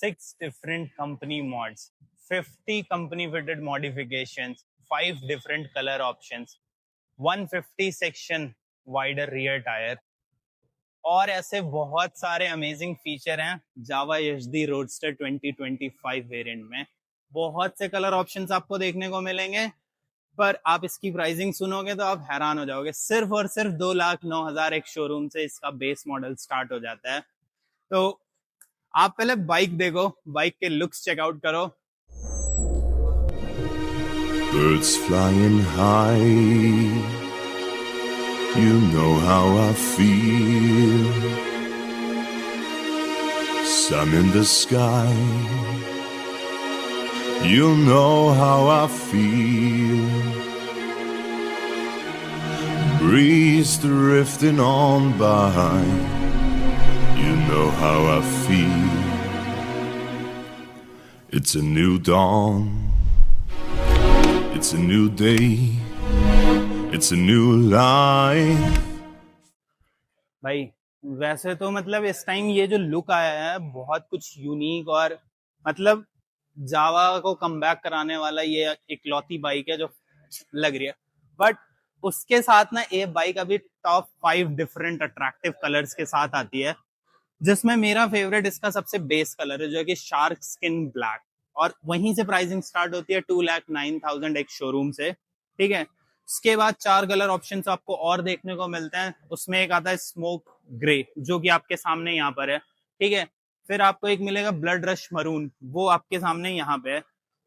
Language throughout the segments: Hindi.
6 different company mods, 50 company fitted modifications, 5 different color options, 150 section wider rear tire और ऐसे बहुत सारे अमेजिंग फीचर हैं जावा एचडी रोडस्टर 2025 वेरिएंट में। बहुत से कलर ऑप्शंस आपको देखने को मिलेंगे, पर आप इसकी प्राइसिंग सुनोगे तो आप हैरान हो जाओगे। सिर्फ और सिर्फ 2,09,000 एक शोरूम से इसका बेस मॉडल स्टार्ट हो जाता है। तो आप पहले बाइक देखो, बाइक के लुक्स चेकआउट करो। Birds flying high, you know how I feel. Sun in the sky, you know how I feel. Breeze drifting on by, you know how I feel. It's a new dawn, it's a new day, it's a new life. भाई वैसे तो मतलब इस टाइम ये जो लुक आया है बहुत कुछ यूनिक और मतलब जावा को कमबैक कराने वाला ये इकलौती बाइक है जो लग रही है। बट उसके साथ ना ये बाइक अभी टॉप 5 डिफरेंट अट्रैक्टिव कलर्स के साथ आती है, जिसमें मेरा फेवरेट इसका सबसे बेस कलर है जो कि शार्क स्किन ब्लैक, और वहीं से प्राइसिंग स्टार्ट होती है 2,09,000 एक शोरूम से। ठीक है, उसके बाद 4 कलर ऑप्शंस आपको और देखने को मिलते हैं। उसमें एक आता है स्मोक ग्रे जो कि आपके सामने यहाँ पर है। ठीक है, फिर आपको एक मिलेगा ब्लड रश मरून, वो आपके सामने यहाँ पे है।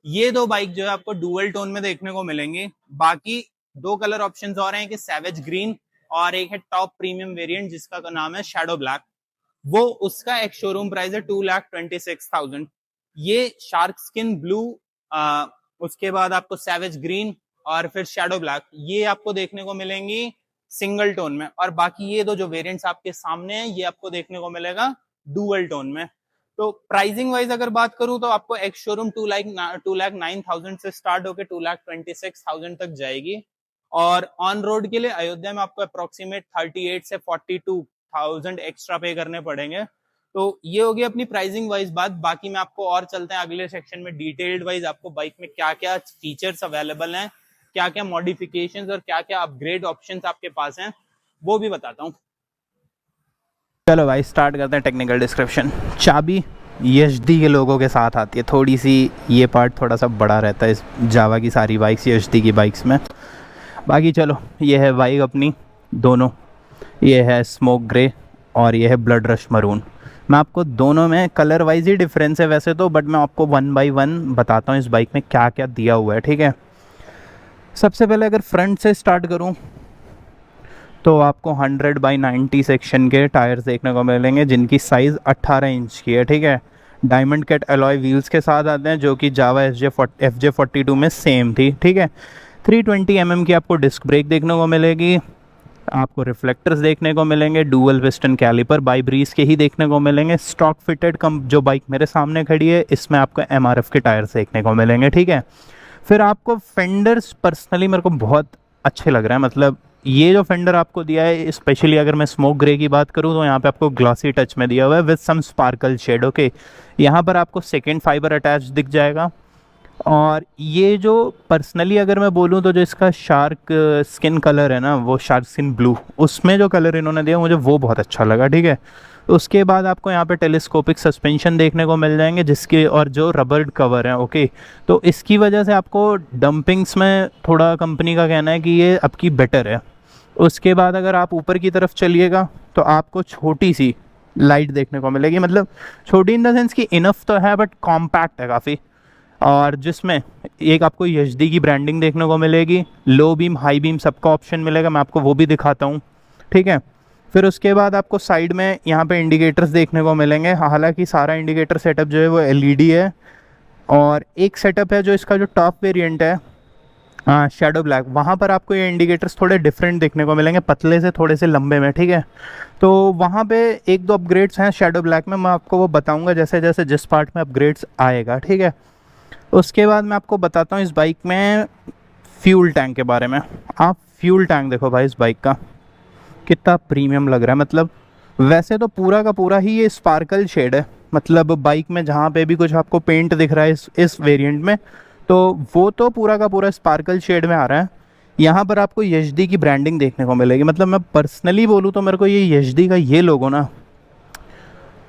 ये 2 बाइक जो है आपको डुअल टोन में देखने को मिलेंगी। बाकी 2 कलर ऑप्शंस और हैं कि सैवेज ग्रीन और एक है टॉप प्रीमियम वेरिएंट जिसका नाम है शैडो ब्लैक। वो उसका एक शोरूम प्राइस है 2,26,000। ये शार्क स्किन ब्लू, उसके बाद आपको सैवेज ग्रीन और फिर शैडो ब्लैक, ये आपको देखने को मिलेंगी सिंगल टोन में। और बाकी ये 2 जो वेरिएंट्स आपके सामने हैं ये आपको देखने को मिलेगा डुअल टोन में। तो प्राइसिंग वाइज अगर बात करूं तो आपको एक शोरूम 2,09,000 से स्टार्ट होकर 2,26,000 तक जाएगी। और ऑन रोड के लिए अयोध्या में आपको अप्रोक्सीमेट 38 से 42,000 एक्स्ट्रा पे करने पड़ेंगे। तो ये होगी अपनी प्राइसिंग वाइज बात। बाकी मैं आपको और चलते हैं अगले सेक्शन में डिटेल्ड वाइज आपको बाइक में क्या क्या फीचर्स अवेलेबल हैं, क्या क्या मॉडिफिकेशंस और क्या क्या अपग्रेड ऑप्शंस आपके पास हैं, वो भी बताता हूँ। चलो भाई स्टार्ट करते हैं टेक्निकल डिस्क्रिप्शन। चाबी एचडी के लोगों के साथ आती है, थोड़ी सी ये पार्ट थोड़ा सा बड़ा रहता है इस जावा की सारी बाइक्स एचडी की बाइक्स में। बाकी चलो ये है बाइक अपनी दोनों, ये है स्मोक ग्रे और ये है ब्लड रश मरून। मैं आपको दोनों में कलर वाइज ही डिफरेंस है वैसे तो, बट मैं आपको 1 बाई 1 बताता हूँ इस बाइक में क्या क्या दिया हुआ है। ठीक है, सबसे पहले अगर फ्रंट से स्टार्ट करूँ तो आपको 100/90 सेक्शन के टायर्स देखने को मिलेंगे जिनकी साइज़ 18 इंच की है। ठीक है, डायमंड कट अलॉय व्हील्स के साथ आते हैं जो कि जावा FJ42 में सेम थी। ठीक है, 320 mm की आपको डिस्क ब्रेक देखने को मिलेगी। आपको रिफ्लेक्टर्स देखने को मिलेंगे, dual piston caliper ByBre के ही देखने को मिलेंगे। स्टॉक फिटेड जो बाइक मेरे सामने खड़ी है इसमें आपको MRF के टायर्स देखने को मिलेंगे। ठीक है, फिर आपको फेंडर्स पर्सनली मेरे को बहुत अच्छे लग रहे हैं। मतलब ये जो फेंडर आपको दिया है, स्पेशली अगर मैं स्मोक ग्रे की बात करूँ तो यहाँ पे आपको ग्लॉसी टच में दिया हुआ है with some sparkle shade. Okay, यहाँ पर आपको सेकेंड फाइबर अटैच दिख जाएगा। और ये जो पर्सनली अगर मैं बोलूँ तो जो इसका शार्क स्किन कलर है ना, वो शार्क स्किन ब्लू, उसमें जो कलर इन्होंने दिया मुझे वो बहुत अच्छा लगा। ठीक है, उसके बाद आपको यहाँ पे टेलीस्कोपिक सस्पेंशन देखने को मिल जाएंगे जिसके और जो रबर कवर है। ओके, तो इसकी वजह से आपको डंपिंग्स में थोड़ा कंपनी का कहना है कि ये आपकी बेटर है। उसके बाद अगर आप ऊपर की तरफ चलिएगा तो आपको छोटी सी लाइट देखने को मिलेगी, मतलब छोटी इन द सेंस कि इनफ तो है बट कॉम्पैक्ट है काफ़ी, और जिसमें एक आपको एचडी की ब्रांडिंग देखने को मिलेगी। लो बीम हाई बीम सबका ऑप्शन मिलेगा, मैं आपको वो भी दिखाता हूँ। ठीक है, फिर उसके बाद आपको साइड में यहाँ पे इंडिकेटर्स देखने को मिलेंगे। हालांकि सारा इंडिकेटर सेटअप जो है वो एलईडी है, और एक सेटअप है जो इसका जो टॉप वेरिएंट है शैडो ब्लैक, वहाँ पर आपको ये इंडिकेटर्स थोड़े डिफरेंट देखने को मिलेंगे, पतले से थोड़े से लंबे में। ठीक है, तो वहाँ पे 1-2 अपग्रेड्स हैं शैडो ब्लैक में, मैं आपको वो बताऊँगा जैसे जैसे जिस पार्ट में अपग्रेड्स आएगा। ठीक है, उसके बाद मैं आपको बताता हूँ इस बाइक में फ्यूल टैंक के बारे में। आप फ्यूल टैंक देखो भाई इस बाइक का कितना प्रीमियम लग रहा है। मतलब वैसे तो पूरा का पूरा ही ये स्पार्कल शेड है, मतलब बाइक में जहाँ पे भी कुछ आपको पेंट दिख रहा है इस वेरिएंट में, तो वो तो पूरा का पूरा स्पार्कल शेड में आ रहा है। यहाँ पर आपको यशडी की ब्रांडिंग देखने को मिलेगी। मतलब मैं पर्सनली बोलूँ तो मेरे को ये यशडी का ये लोगो ना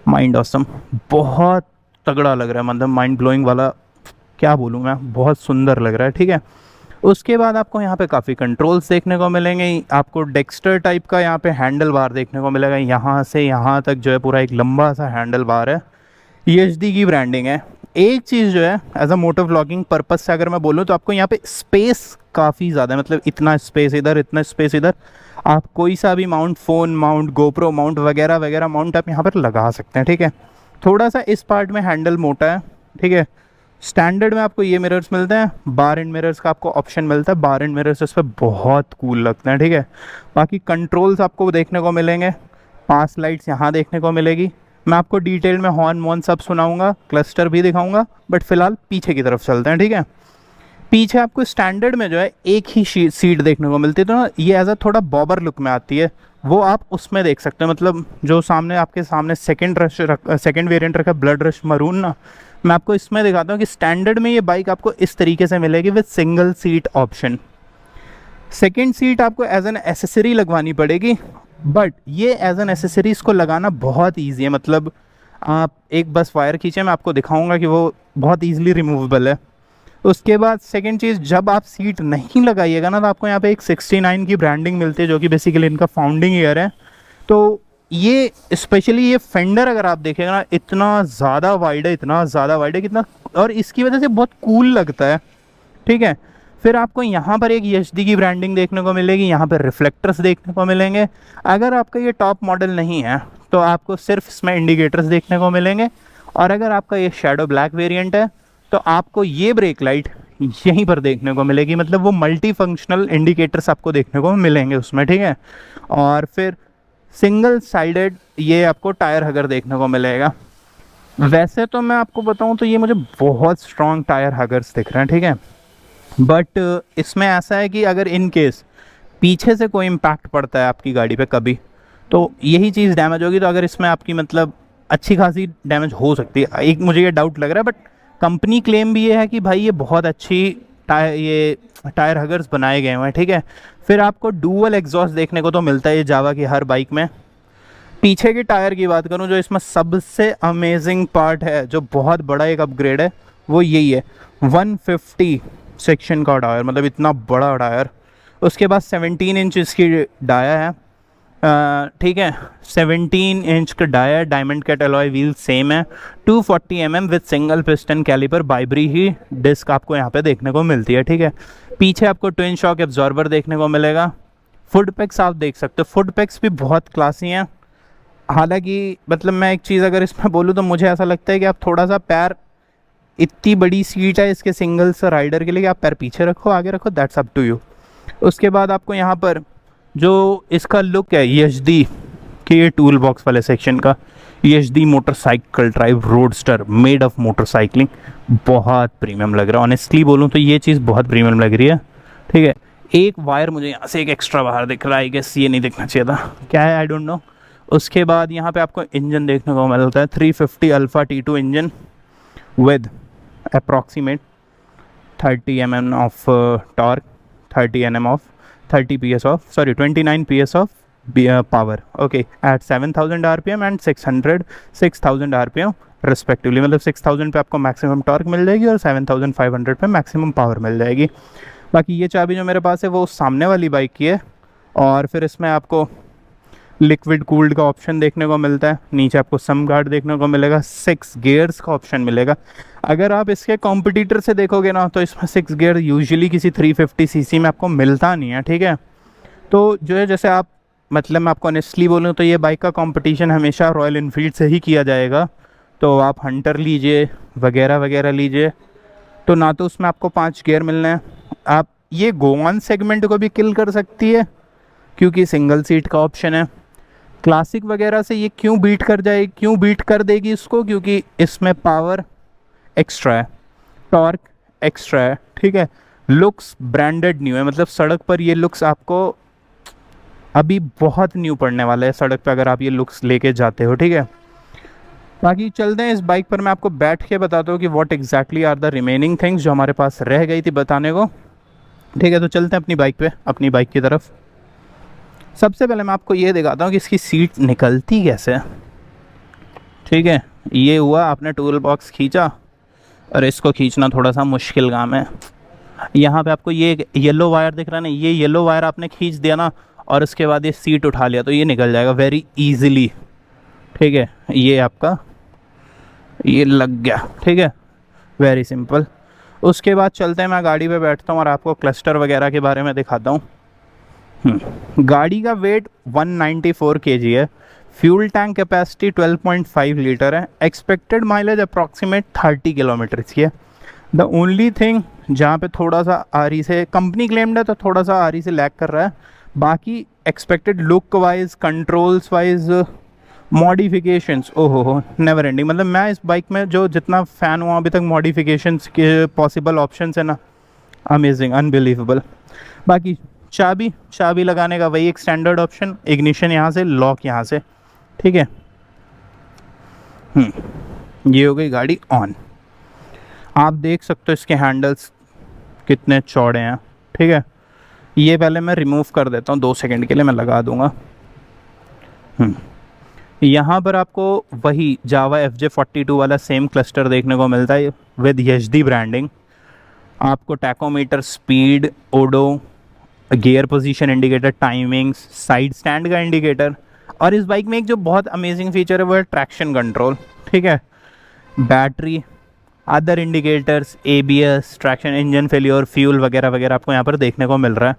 माइंड ऑसम, बहुत तगड़ा लग रहा है, मतलब माइंड ब्लोइंग वाला, क्या बोलूँ मैं, बहुत सुंदर लग रहा है। ठीक है, उसके बाद आपको यहाँ पे काफ़ी कंट्रोल्स देखने को मिलेंगे। आपको डेक्स्टर टाइप का यहाँ पे हैंडल बार देखने को मिलेगा, यहाँ से यहाँ तक जो है पूरा एक लंबा सा हैंडल बार है, एचडी की ब्रांडिंग है। एक चीज़ जो है as a motor vlogging purpose से अगर मैं बोलूँ तो आपको यहाँ पे स्पेस काफ़ी ज़्यादा है, मतलब इतना स्पेस इधर, इतना स्पेस इधर, आप कोई सा भी mount, phone mount, GoPro mount वगैरह वगैरह माउंट आप यहाँ पर लगा सकते हैं। ठीक है, थोड़ा सा इस पार्ट में हैंडल मोटा है। ठीक है, स्टैंडर्ड में आपको ये मिरर्स मिलते हैं, बार एंड मिरर्स का आपको ऑप्शन मिलता है, बार एंड मिरर्स इस पर बहुत कूल लगते हैं। ठीक है, बाकी कंट्रोल्स आपको देखने को मिलेंगे, 5 लाइट्स यहाँ देखने को मिलेगी। मैं आपको डिटेल में हॉर्न वॉर्न सब सुनाऊंगा, क्लस्टर भी दिखाऊंगा, बट फिलहाल पीछे की तरफ चलते हैं। ठीक है, पीछे आपको स्टैंडर्ड में जो है एक ही सीट देखने को मिलती है, तो ना ये एज अ थोड़ा बॉबर लुक में आती है, वो आप उसमें देख सकते हैं। मतलब जो सामने आपके सामने सेकंड वेरिएंट रखा है ब्लड रश मरून ना, मैं आपको इसमें दिखाता हूँ कि स्टैंडर्ड में ये बाइक आपको इस तरीके से मिलेगी with single seat option. Second seat आपको एज एन एसेसरी लगवानी पड़ेगी, बट ये एज एन एसेसरी इसको लगाना बहुत ईजी है। मतलब आप एक बस वायर खींचे, मैं आपको दिखाऊंगा कि वो बहुत ईजिली रिमूवेबल है। उसके बाद सेकंड चीज़, जब आप सीट नहीं लगाइएगा ना, तो आपको यहाँ पे एक 69 की ब्रांडिंग मिलती है, जो कि बेसिकली इनका फाउंडिंग ईयर है। तो ये स्पेशली ये फेंडर अगर आप देखेगा ना, इतना ज़्यादा वाइड है, इतना ज़्यादा वाइड है कितना, और इसकी वजह से बहुत कूल लगता है। ठीक है, फिर आपको यहाँ पर एक एचडी की ब्रांडिंग देखने को मिलेगी, यहाँ पर रिफ्लेक्टर्स देखने को मिलेंगे। अगर आपका ये टॉप मॉडल नहीं है तो आपको सिर्फ इसमें इंडिकेटर्स देखने को मिलेंगे, और अगर आपका ये शैडो ब्लैक वेरिएंट है तो आपको ये ब्रेक लाइट यहीं पर देखने को मिलेगी। मतलब वो मल्टी फंक्शनल इंडिकेटर्स आपको देखने को मिलेंगे उसमें। ठीक है, और फिर सिंगल साइडेड ये आपको टायर हगर देखने को मिलेगा। वैसे तो मैं आपको बताऊं तो ये मुझे बहुत स्ट्रॉन्ग टायर हगर्स दिख रहे हैं। ठीक है, बट इसमें ऐसा है कि अगर इन केस पीछे से कोई इम्पैक्ट पड़ता है आपकी गाड़ी पे कभी, तो यही चीज़ डैमेज होगी, तो अगर इसमें आपकी मतलब अच्छी खासी डैमेज हो सकती है, एक मुझे ये डाउट लग रहा है। बट कंपनी क्लेम भी ये है कि भाई ये बहुत अच्छी टायर हगर्स बनाए गए हैं। ठीक है, फिर आपको डुअल एग्जॉस्ट देखने को तो मिलता है ये जावा की हर बाइक में। पीछे के टायर की बात करूं, जो इसमें सबसे अमेजिंग पार्ट है, जो बहुत बड़ा एक अपग्रेड है, वो यही है 150 सेक्शन का टायर, मतलब इतना बड़ा टायर। उसके बाद 17 इंच इसकी डाया है। ठीक है, 17 इंच का dia, diamond cut alloy wheel same है, 240 mm with single piston caliper, ByBre ही डिस्क आपको यहाँ पे देखने को मिलती है। ठीक है, पीछे आपको ट्विन शॉक एब्जॉर्बर देखने को मिलेगा। फुट पैक्स आप देख सकते हो, फुट पैक्स भी बहुत क्लासी हैं। हालांकि मतलब मैं एक चीज़ अगर इसमें बोलूँ तो मुझे ऐसा लगता है कि आप थोड़ा सा पैर, इतनी बड़ी सीट है इसके सिंगल से राइडर के लिए, आप पैर पीछे रखो आगे रखो, दैट्स अप टू यू। उसके बाद आपको यहाँ पर जो इसका लुक है एचडी के, ये टूल बॉक्स वाले सेक्शन का HD motorcycle drive roadster made of motorcycling, बहुत प्रीमियम लग रहा है। ऑनेस्टली बोलूँ तो ये चीज़ बहुत प्रीमियम लग रही है। ठीक है, एक वायर मुझे यहाँ से एक एक्स्ट्रा बाहर दिख रहा है, आई गेस ये नहीं दिखना चाहिए था, क्या है आई डोंट नो। उसके बाद यहाँ पे आपको इंजन देखने को मिलता है 350 alpha T2 engine with approximate 30 mm of torque, 30 Nm of 30 PS of 29 PS of power. Okay, at 7000 RPM and 6000 RPM respectively. मतलब 6000 पे आपको मैक्सिमम टॉर्क मिल जाएगी और 7500 पे मैक्सिमम पावर मिल जाएगी। बाकी ये चाबी जो मेरे पास है वो सामने वाली बाइक की है। और फिर इसमें आपको लिक्विड कूल्ड का ऑप्शन देखने को मिलता है, नीचे आपको सम गार्ड देखने को मिलेगा, 6 गियर्स का ऑप्शन मिलेगा। अगर आप इसके कॉम्पिटिटर से देखोगे ना, तो इसमें 6 गियर यूजुअली किसी 350 सीसी में आपको मिलता नहीं है। ठीक है, तो जो है जैसे आप, मतलब मैं आपको ऑनेस्टली बोलूँ तो ये बाइक का कंपटीशन हमेशा रॉयल इनफील्ड से ही किया जाएगा। तो आप हंटर लीजिए वगैरह वगैरह लीजिए, तो ना तो उसमें आपको 5 गियर मिलना है, आप ये गोवान सेगमेंट को भी किल कर सकती है क्योंकि सिंगल सीट का ऑप्शन है। क्लासिक वगैरह से ये क्यों बीट कर देगी इसको, क्योंकि इसमें पावर एक्स्ट्रा है, टॉर्क एक्स्ट्रा है। ठीक है, लुक्स ब्रांडेड न्यू है, मतलब सड़क पर ये लुक्स आपको अभी बहुत न्यू पड़ने वाला है सड़क पे अगर आप ये लुक्स लेके जाते हो। ठीक है, बाकी चलते हैं इस बाइक पर, मैं आपको बैठ के बताता हूँ कि what exactly are the remaining things जो हमारे पास रह गई थी बताने को। ठीक है, तो चलते हैं अपनी बाइक पे, अपनी बाइक की तरफ। सबसे पहले मैं आपको ये दिखाता हूँ कि इसकी सीट निकलती कैसे है। ठीक है, ये हुआ, आपने टूल बॉक्स खींचा, और इसको खींचना थोड़ा सा मुश्किल काम है। यहाँ पे आपको ये येलो वायर दिख रहा है ना, ये येलो वायर आपने खींच दिया ना, और उसके बाद ये सीट उठा लिया तो ये निकल जाएगा वेरी इजीली। ठीक है, ये आपका ये लग गया। ठीक है, वेरी सिंपल। उसके बाद चलते हैं, मैं गाड़ी पे बैठता हूँ और आपको क्लस्टर वगैरह के बारे में दिखाता हूँ। गाड़ी का वेट 194 kg है, फ्यूल टैंक कैपेसिटी 12.5 लीटर है, एक्सपेक्टेड माइलेज अप्रॉक्सीमेट 30 किलोमीटर की है। द ओनली थिंग जहाँ पे थोड़ा सा आरी से कंपनी क्लेम्ड है तो थोड़ा सा आरी से लैग कर रहा है, बाकी expected look wise, controls wise, modifications ओहो नेवर एंडिंग। मतलब मैं इस बाइक में जो जितना फ़ैन हुआ अभी तक, मॉडिफिकेशंस के पॉसिबल ऑप्शंस है ना, अमेजिंग, अनबिलीवेबल। बाकी चाबी लगाने का वही एक स्टैंडर्ड ऑप्शन, इग्निशन यहाँ से, लॉक यहाँ से। ठीक है, ये हो गई गाड़ी ऑन। आप देख सकते हो इसके हैंडल्स कितने चौड़े हैं। ठीक है, ये पहले मैं रिमूव कर देता हूँ, 2 सेकंड के लिए मैं लगा दूंगा। यहाँ पर आपको वही जावा FJ42 वाला सेम क्लस्टर देखने को मिलता है विद HD ब्रांडिंग। आपको tachometer, speed, odo, gear position indicator, timings, side stand का इंडिकेटर, और इस बाइक में एक जो बहुत अमेजिंग फीचर है वो है ट्रैक्शन कंट्रोल। ठीक है, battery, other indicators, ABS, traction, engine failure, fuel वगैरह वगैरह आपको यहाँ पर देखने को मिल रहा है।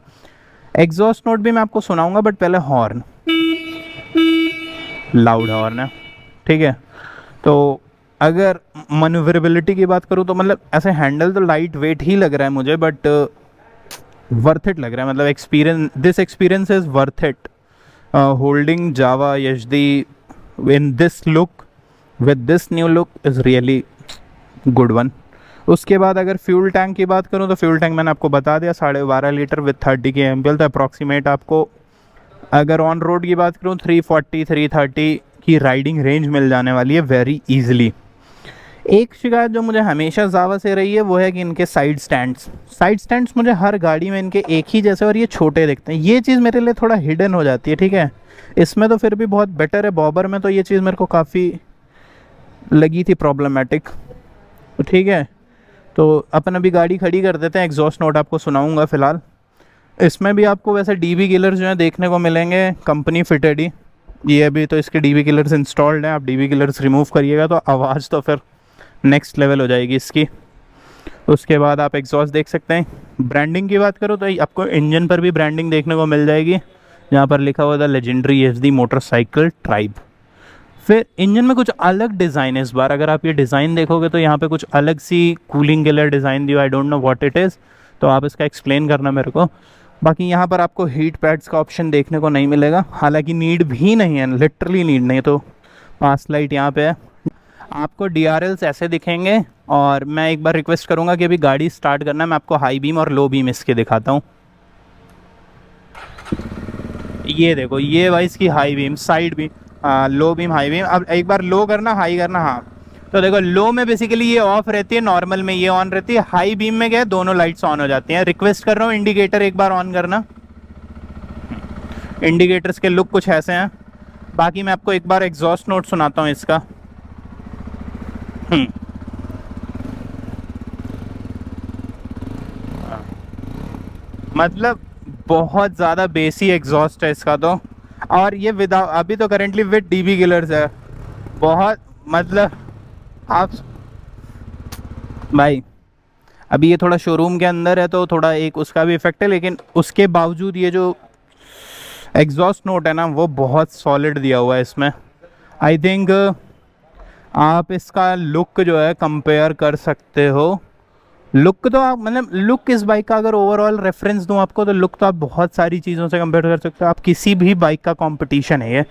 एग्जॉस्ट नोट भी मैं आपको सुनाऊंगा, बट पहले हॉर्न, लाउड हॉर्न है। ठीक है, तो अगर मनूवरेबिलिटी की बात करूँ तो मतलब ऐसे हैंडल तो लाइट वेट ही लग रहा है मुझे, बट वर्थ इट लग रहा है। मतलब this experience is worth it holding Java HD in this look, with this new look is really good one. उसके बाद अगर फ्यूल टैंक की बात करूँ तो फ्यूल टैंक मैंने आपको बता दिया 12.5 लीटर विद 30 kml, तो अप्रॉक्सीमेट आपको अगर ऑन रोड की बात करूँ 340-330 की राइडिंग रेंज मिल जाने वाली है वेरी इजीली। एक शिकायत जो मुझे हमेशा जावा से रही है वो है कि इनके साइड स्टैंड्स मुझे हर गाड़ी में इनके एक ही जैसे और ये छोटे दिखते हैं। ये चीज़ मेरे लिए थोड़ा हिडन हो जाती है। ठीक है, इसमें तो फिर भी बहुत बेटर है, बॉबर में तो ये चीज़ मेरे को काफ़ी लगी थी प्रॉब्लमेटिक। ठीक है, तो अपन अभी गाड़ी खड़ी कर देते हैं, एग्जॉस्ट नोट आपको सुनाऊंगा फ़िलहाल। इसमें भी आपको वैसे DB किलर्स जो हैं देखने को मिलेंगे, कंपनी फिटेड ही। ये अभी तो इसके DB किलर्स इंस्टॉल्ड हैं, आप DB किलर्स रिमूव करिएगा तो आवाज़ तो फिर नेक्स्ट लेवल हो जाएगी इसकी। उसके बाद आप एग्जॉस्ट देख सकते हैं। ब्रांडिंग की बात करो तो आपको इंजन पर भी ब्रांडिंग देखने को मिल जाएगी, जहाँ पर लिखा हुआ था लेजेंडरी HD मोटरसाइकिल ट्राइब। फिर इंजन में कुछ अलग डिज़ाइन है इस बार, अगर आप ये डिज़ाइन देखोगे तो यहाँ पे कुछ अलग सी कूलिंग के लिए design the, I don't know what it is, तो आप इसका एक्सप्लेन करना मेरे को। बाकी यहाँ पर आपको हीट पैड्स का ऑप्शन देखने को नहीं मिलेगा, हालांकि नीड भी नहीं है, लिटरली नीड नहीं। तो पास लाइट यहाँ पे है। आपको DRLs ऐसे दिखेंगे, और मैं एक बार रिक्वेस्ट करूँगा कि अभी गाड़ी स्टार्ट करना है, मैं आपको हाई बीम और लो बीम इसके दिखाता हूँ। ये देखो, ये भाई इसकी high beam, side beam, low beam, high beam. अब एक बार लो करना, हाई करना। हाँ, तो देखो लो में बेसिकली ये ऑफ रहती है, नॉर्मल में ये ऑन रहती है, हाई बीम में क्या है दोनों लाइट्स ऑन हो जाती हैं। रिक्वेस्ट कर रहा हूँ इंडिकेटर एक बार ऑन करना। इंडिकेटर्स के लुक कुछ ऐसे हैं। बाकी मैं आपको एक बार एग्जॉस्ट नोट सुनाता हूँ इसका। मतलब बहुत ज़्यादा बेसी एग्जॉस्ट है इसका तो, और ये विदाउट, अभी तो करेंटली विद DB किलर्स है। बहुत मतलब आप भाई, अभी ये थोड़ा शोरूम के अंदर है तो थोड़ा एक उसका भी इफेक्ट है, लेकिन उसके बावजूद ये जो एग्जॉस्ट नोट है ना वो बहुत सॉलिड दिया हुआ है इसमें। आई थिंक आप इसका लुक जो है कंपेयर कर सकते हो। लुक तो आप मतलब लुक इस बाइक का अगर ओवरऑल रेफरेंस दूं आपको तो लुक तो आप बहुत सारी चीज़ों से कंपेयर कर सकते हो। आप किसी भी बाइक का कंपटीशन है ये।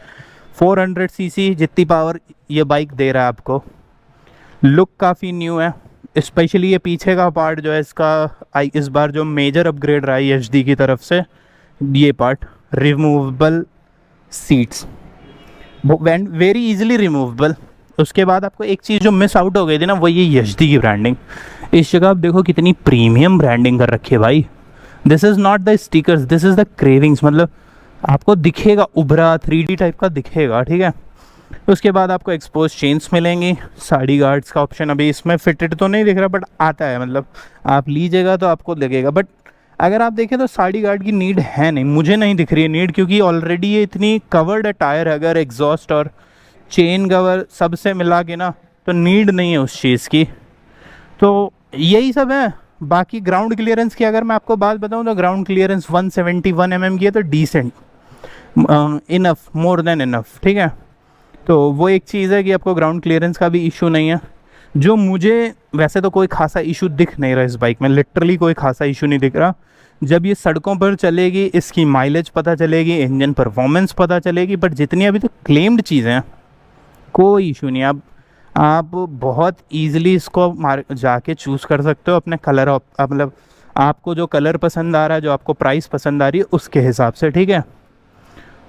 400 सीसी जितनी पावर ये बाइक दे रहा है आपको। लुक काफ़ी न्यू है, स्पेशली ये पीछे का पार्ट जो है इसका इस बार जो मेजर अपग्रेड रहा है HD की तरफ से, ये part removable seats, very easily removable. उसके बाद आपको एक चीज़ जो मिस आउट हो गई थी ना, वो ये यशदी की ब्रांडिंग। इस जगह आप देखो कितनी प्रीमियम ब्रांडिंग कर रखी है भाई। This is not the stickers, this is the cravings. मतलब आपको दिखेगा उभरा 3D टाइप का दिखेगा, ठीक है। उसके बाद आपको एक्सपोज चेन्स मिलेंगी, साड़ी गार्ड्स का ऑप्शन अभी इसमें फिटेड तो नहीं दिख रहा बट आता है, मतलब आप लीजिएगा तो आपको लगेगा। बट अगर आप देखें तो साड़ी गार्ड की नीड है नहीं, मुझे नहीं दिख रही है नीड, क्योंकि ऑलरेडी ये इतनी कवर्ड है टायर, अगर एग्जॉस्ट और चेन कवर सबसे मिला के ना, तो नीड नहीं है उस चीज़ की। तो यही सब है। बाकी ग्राउंड क्लियरेंस की अगर मैं आपको बात बताऊं तो ग्राउंड क्लियरेंस 171 mm की है, तो decent, enough, more than enough, ठीक है। तो वो एक चीज़ है कि आपको ग्राउंड क्लियरेंस का भी इशू नहीं है, जो मुझे वैसे तो कोई खासा इशू दिख नहीं रहा इस बाइक में, लिटरली कोई खासा इशू नहीं दिख रहा। जब ये सड़कों पर चलेगी इसकी माइलेज पता चलेगी, इंजन परफॉर्मेंस पता चलेगी, बट जितनी अभी तो क्लेम्ड चीज़ें हैं कोई इशू नहीं। आप बहुत ईजिली इसको जाके चूज़ कर सकते हो अपने कलर, मतलब आपको जो कलर पसंद आ रहा है, जो आपको प्राइस पसंद आ रही है उसके हिसाब से, ठीक है।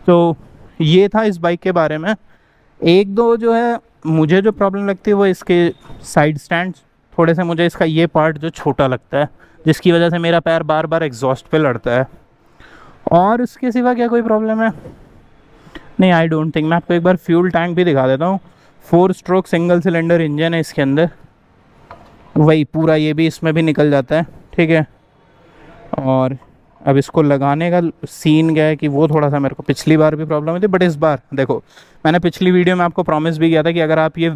तो ये था इस बाइक के बारे में। एक दो जो है मुझे जो प्रॉब्लम लगती है वो इसके साइड स्टैंड, थोड़े से मुझे इसका ये पार्ट जो छोटा लगता है, जिसकी वजह से मेरा पैर बार बार एग्जॉस्ट पे लड़ता है। और उसके सिवा क्या कोई प्रॉब्लम है? नहीं, आई डोंट थिंक। मैं आपको एक बार फ्यूल टैंक भी दिखा देता हूँ। 4 स्ट्रोक सिंगल सिलेंडर इंजन है इसके अंदर, वही पूरा ये भी इसमें भी निकल जाता है, ठीक है। और अब इसको लगाने का सीन क्या है कि वो थोड़ा सा मेरे को पिछली बार भी प्रॉब्लम हुई थी, बट इस बार देखो, मैंने पिछली वीडियो में आपको प्रॉमिस भी किया था कि अगर आप ये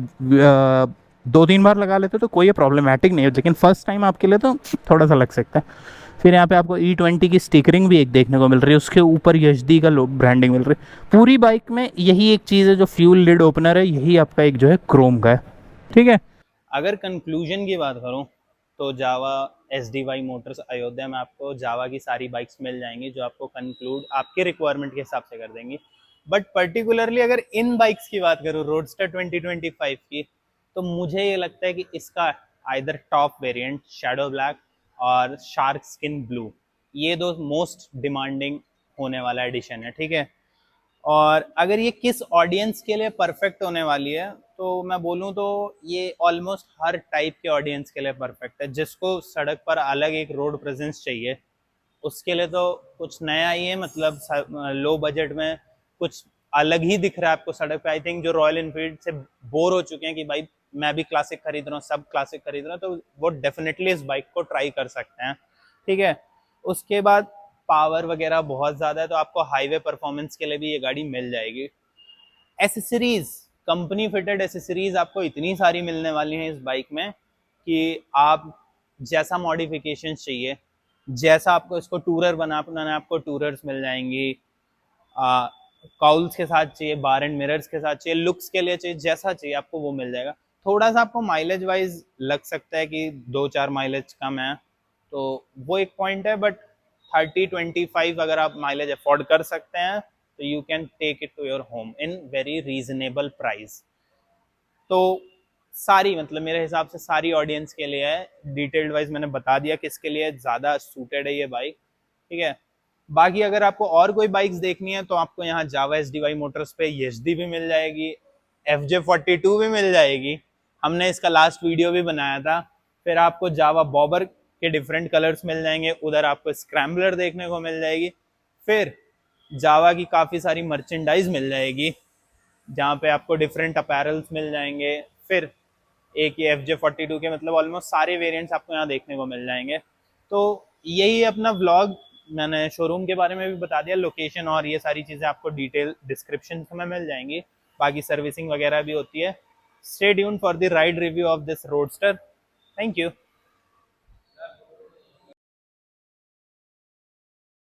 2-3 बार लगा लेते तो कोई प्रॉब्लमेटिक नहीं है, लेकिन फर्स्ट टाइम आपके लिए तो थोड़ा सा लग सकता है। फिर यहाँ पे आपको E20 की स्टिकरिंग भी एक देखने को मिल रही है, उसके ऊपर यशदी का ब्रांडिंग मिल रही है। पूरी बाइक में यही एक चीज़ है, जो फ्यूल लिड ओपनर है, यही आपका एक जो है क्रोम का है, ठीक है। अगर कंक्लूजन की बात करूँ तो जावा SDY मोटर्स अयोध्या में आपको जावा की सारी बाइक्स मिल जाएंगी, जो आपको कंक्लूड आपके रिक्वायरमेंट के हिसाब से कर देंगी। बट पर्टिकुलरली अगर इन बाइक्स की बात करूँ, रोडस्टर 2025 की, तो मुझे ये लगता है कि इसका either top variant shadow black और शार्क स्किन ब्लू, ये दो मोस्ट डिमांडिंग होने वाला एडिशन है, ठीक है। और अगर ये किस ऑडियंस के लिए परफेक्ट होने वाली है, तो मैं बोलूँ तो ये ऑलमोस्ट हर टाइप के ऑडियंस के लिए परफेक्ट है। जिसको सड़क पर अलग एक रोड प्रेजेंस चाहिए उसके लिए तो कुछ नया ही है, मतलब लो बजट में कुछ अलग ही दिख रहा है आपको सड़क पे। आई थिंक जो रॉयल इनफील्ड से बोर हो चुके हैं कि भाई मैं भी क्लासिक खरीद रहा हूँ, सब क्लासिक खरीद रहा हूँ, तो वो डेफिनेटली इस बाइक को ट्राई कर सकते हैं, ठीक है। उसके बाद पावर वगैरह बहुत ज़्यादा है, तो आपको हाईवे परफॉर्मेंस के लिए भी ये गाड़ी मिल जाएगी। एसेसरीज, कंपनी फिटेड एसेसरीज आपको इतनी सारी मिलने वाली हैं इस बाइक में कि आप जैसा मॉडिफिकेशन चाहिए, जैसा आपको इसको टूरर बनाना है, आपको टूरर्स मिल जाएंगी। काउल्स के साथ चाहिए, बार एंड मिरर्स के साथ चाहिए, लुक्स के लिए चाहिए, जैसा चाहिए आपको वो मिल जाएगा। थोड़ा सा आपको माइलेज वाइज लग सकता है कि 2-4 माइलेज कम है, तो वो एक पॉइंट है। बट 30-25 अगर आप माइलेज अफोर्ड कर सकते हैं तो you can take it to your home in very reasonable price. तो सारी, मतलब मेरे हिसाब से सारी ऑडियंस के लिए है। डिटेल्ड वाइज मैंने बता दिया किसके लिए ज़्यादा सूटेड है ये बाइक, ठीक है। बाकी अगर आपको और कोई बाइक्स देखनी है तो आपको यहाँ जावा SDY मोटर्स पे यशदी भी मिल जाएगी, FJ42 भी मिल जाएगी, हमने इसका लास्ट वीडियो भी बनाया था। फिर आपको जावा बॉबर के डिफरेंट कलर्स मिल जाएंगे, उधर आपको स्क्रैम्बलर देखने को मिल जाएगी। फिर जावा की काफ़ी सारी मर्चेंडाइज मिल जाएगी, जहाँ पे आपको डिफरेंट अपैरल्स मिल जाएंगे। फिर एक ये FJ42 के मतलब ऑलमोस्ट सारे वेरिएंट्स आपको यहाँ देखने को मिल जाएंगे। तो यही अपना व्लॉग, मैंने शोरूम के बारे में भी बता दिया, लोकेशन और ये सारी चीज़ें आपको डिटेल डिस्क्रिप्शन में मिल जाएंगी। बाकी सर्विसिंग वगैरह भी होती है। Stay tuned for the ride review of this roadster. Thank you.